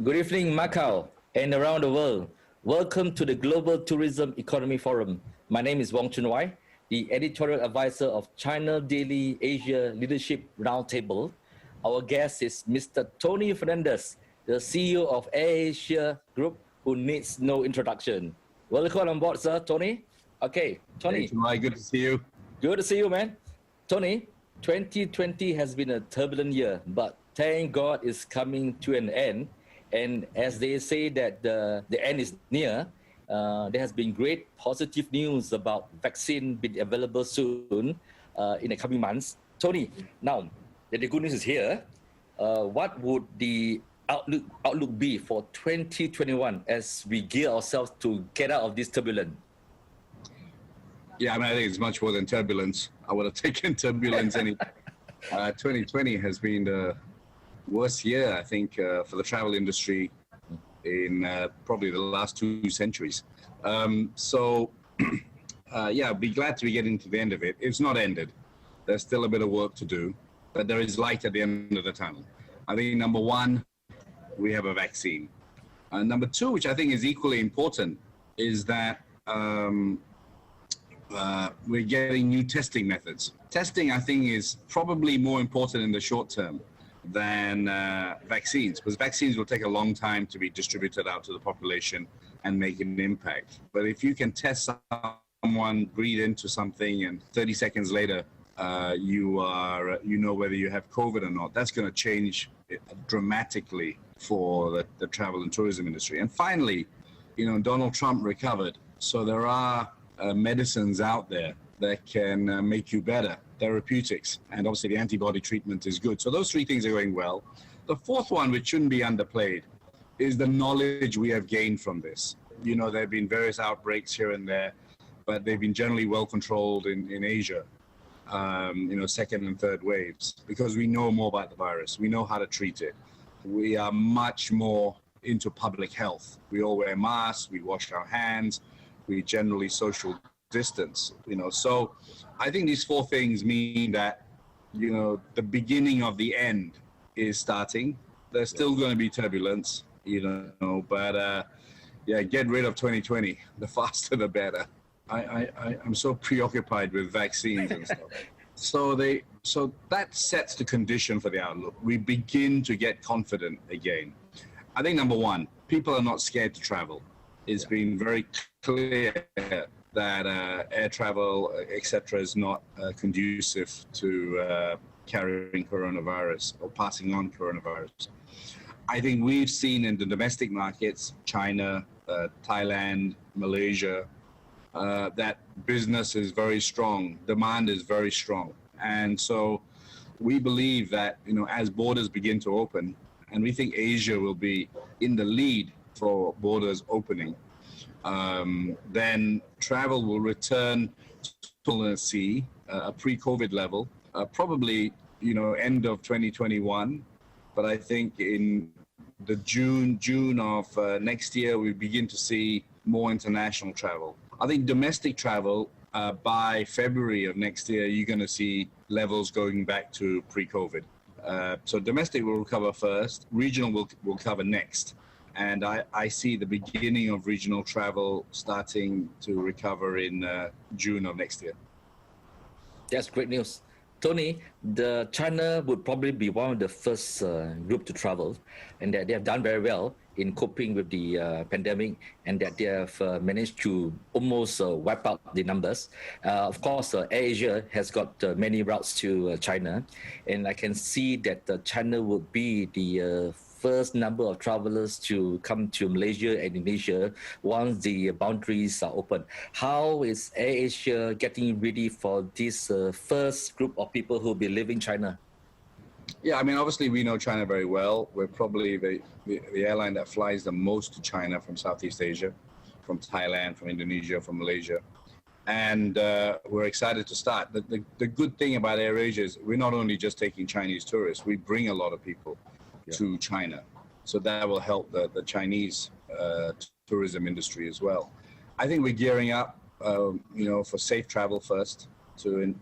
Good evening, Macau and around the world. Welcome to the Global Tourism Economy Forum. My name is Wong Chun, the editorial advisor of China Daily Asia Leadership Roundtable. Our guest is Mr. Tony Fernandes, the CEO of AirAsia Group, who needs no introduction. Welcome on board, sir, Tony. Okay, Tony. Hey, good to see you. Good to see you, man. Tony, 2020 has been a turbulent year, but thank God it's coming to an end. And as they say that the end is near, there has been great positive news about vaccine being available soon in the coming months. Tony, now that the good news is here, what would the outlook be for 2021 as we gear ourselves to get out of this turbulence? Yeah, I think it's much more than turbulence. I would have taken turbulence any. 2020 has been the worst year, I think, for the travel industry in probably the last 2 centuries. Yeah, I'd be glad to be getting to the end of it. It's not ended. There's still a bit of work to do, but there is light at the end of the tunnel. I think number one, we have a vaccine. Number two, which I think is equally important, is that we're getting new testing methods. Testing, I think, is probably more important in the short term than vaccines, because vaccines will take a long time to be distributed out to the population and make an impact. But if you can test someone, breathe into something, and 30 seconds later, you know whether you have COVID or not, that's going to change dramatically for the travel and tourism industry. And finally, Donald Trump recovered, so there are medicines out there that can make you better, therapeutics, and obviously the antibody treatment is good. So those three things are going well. The fourth one, which shouldn't be underplayed, is the knowledge we have gained from this. There have been various outbreaks here and there, but they've been generally well controlled in Asia, second and third waves, because we know more about the virus. We know how to treat it. We are much more into public health. We all wear masks, we wash our hands, we generally social distance, So I think these four things mean that, the beginning of the end is starting. There's still going to be turbulence, but get rid of 2020. The faster, the better. I'm so preoccupied with vaccines and stuff. So that sets the condition for the outlook. We begin to get confident again. I think number one, people are not scared to travel. It's been very clear that air travel, etc., is not conducive to carrying coronavirus or passing on coronavirus. I think we've seen in the domestic markets, China, Thailand, Malaysia, that business is very strong, demand is very strong. And so we believe that, as borders begin to open, and we think Asia will be in the lead for borders opening, then travel will return to see a pre-COVID level, probably, end of 2021. But I think in the June of next year, we begin to see more international travel. I think domestic travel, by February of next year, you're going to see levels going back to pre-COVID. So domestic will recover first, regional will cover next. And I see the beginning of regional travel starting to recover in June of next year. That's great news. Tony, China would probably be one of the first group to travel, and that they have done very well in coping with the pandemic, and that they have managed to almost wipe out the numbers. Of course, AirAsia has got many routes to China, and I can see that China would be the first number of travelers to come to Malaysia and Indonesia once the boundaries are open. How is AirAsia getting ready for this first group of people who will be leaving China? Yeah, obviously we know China very well. We're probably the airline that flies the most to China from Southeast Asia, from Thailand, from Indonesia, from Malaysia. And we're excited to start. The good thing about AirAsia is we're not only just taking Chinese tourists, we bring a lot of people to China. So that will help the Chinese tourism industry as well. I think we're gearing up, for safe travel first to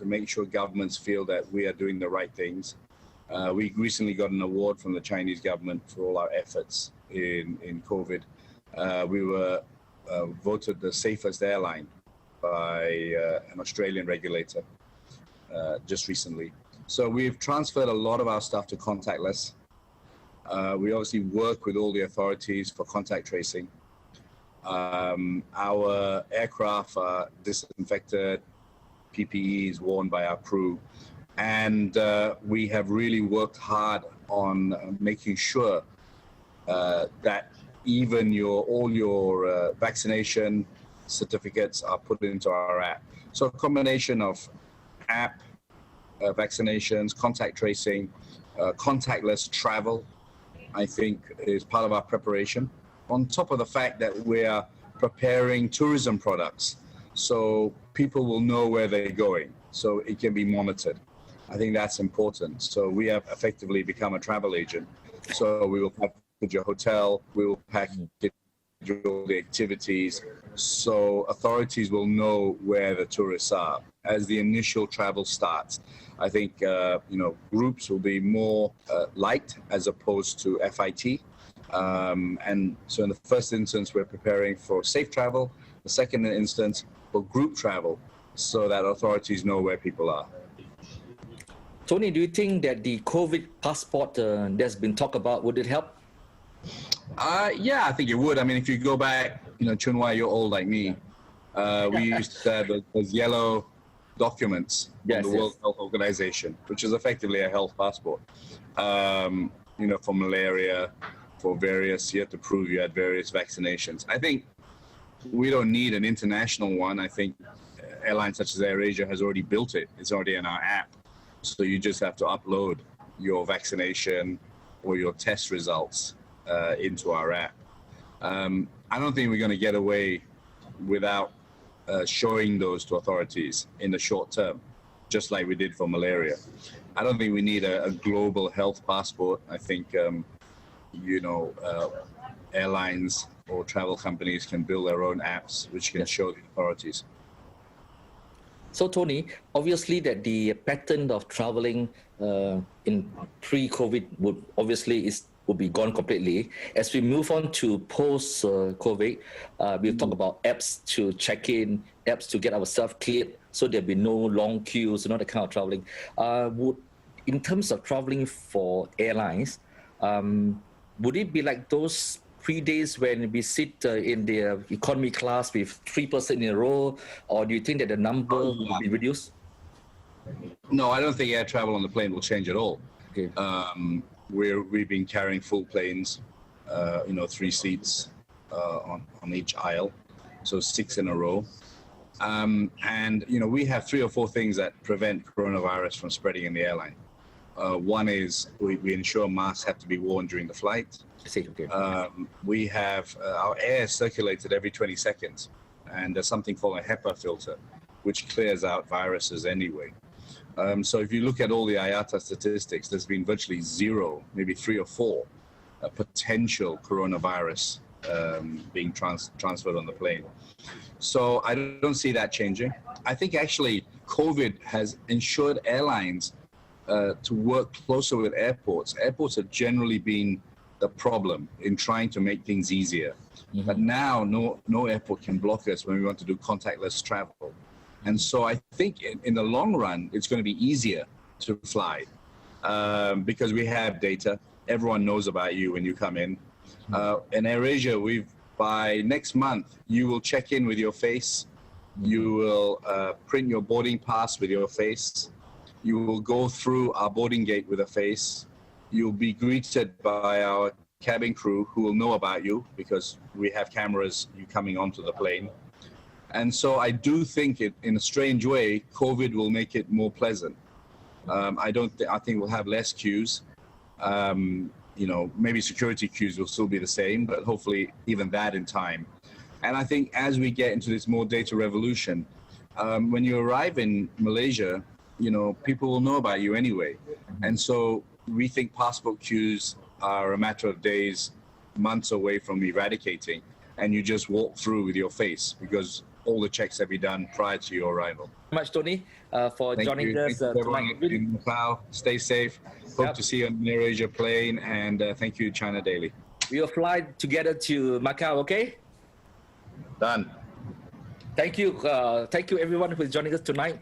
make sure governments feel that we are doing the right things. We recently got an award from the Chinese government for all our efforts in COVID. We were voted the safest airline by an Australian regulator just recently. So we've transferred a lot of our stuff to contactless. We obviously work with all the authorities for contact tracing. Our aircraft are disinfected, PPE is worn by our crew, and we have really worked hard on making sure that even all your vaccination certificates are put into our app. So a combination of app, vaccinations, contact tracing, contactless travel, I think is part of our preparation. On top of the fact that we are preparing tourism products, so people will know where they're going, so it can be monitored. I think that's important. So we have effectively become a travel agent. So we will package your hotel, we will package all the activities, so authorities will know where the tourists are as the initial travel starts. I think groups will be more liked as opposed to FIT. And so in the first instance, we're preparing for safe travel. The second instance, for group travel, so that authorities know where people are. Tony, do you think that the COVID passport that's been talked about, would it help? Yeah, I think it would. I mean, if you go back, Chun, you're old like me. We used to have those yellow documents from the World Health Organization, which is effectively a health passport. For malaria, for various, you had to prove you had various vaccinations. I think we don't need an international one. I think airlines such as AirAsia has already built it. It's already in our app. So you just have to upload your vaccination or your test results into our app. I don't think we're going to get away without showing those to authorities in the short term, just like we did for malaria. I don't think we need a global health passport. I think, airlines or travel companies can build their own apps which can show the authorities. So Tony, obviously that the pattern of traveling in pre-COVID would be gone completely. As we move on to post-COVID, we'll talk about apps to check in, apps to get ourselves cleared, so there'll be no long queues, that kind of traveling. In terms of traveling for airlines, would it be like those pre-days when we sit in the economy class with 3 person in a row, or do you think that the number will be reduced? No, I don't think air travel on the plane will change at all. Okay. We've been carrying full planes, 3 seats on each aisle, so 6 in a row. And we have 3 or 4 things that prevent coronavirus from spreading in the airline. One is we ensure masks have to be worn during the flight. Okay. We have our air circulated every 20 seconds, and there's something called a HEPA filter, which clears out viruses anyway. So if you look at all the IATA statistics, there's been virtually 0, maybe 3 or 4 potential coronavirus being transferred on the plane. So I don't see that changing. I think actually COVID has ensured airlines to work closer with airports. Airports have generally been the problem in trying to make things easier. Mm-hmm. But now no airport can block us when we want to do contactless travel. And so I think in the long run, it's going to be easier to fly because we have data. Everyone knows about you when you come in. In AirAsia, by next month, you will check in with your face. You will print your boarding pass with your face. You will go through our boarding gate with a face. You'll be greeted by our cabin crew who will know about you because we have cameras you coming onto the plane. And so I do think in a strange way, COVID will make it more pleasant. I think we'll have less queues. Maybe security queues will still be the same, but hopefully even that in time. And I think as we get into this more data revolution, when you arrive in Malaysia, people will know about you anyway. And so we think passport queues are a matter of days, months away from eradicating, and you just walk through with your face because all the checks that be done prior to your arrival. Much, Tony, for Thank joining you. us Thank you everyone tonight. in Macau. Stay safe. Hope Yep. to see you on the AirAsia plane, and thank you, China Daily. We will fly together to Macau, okay? Done. Thank you everyone who is joining us tonight.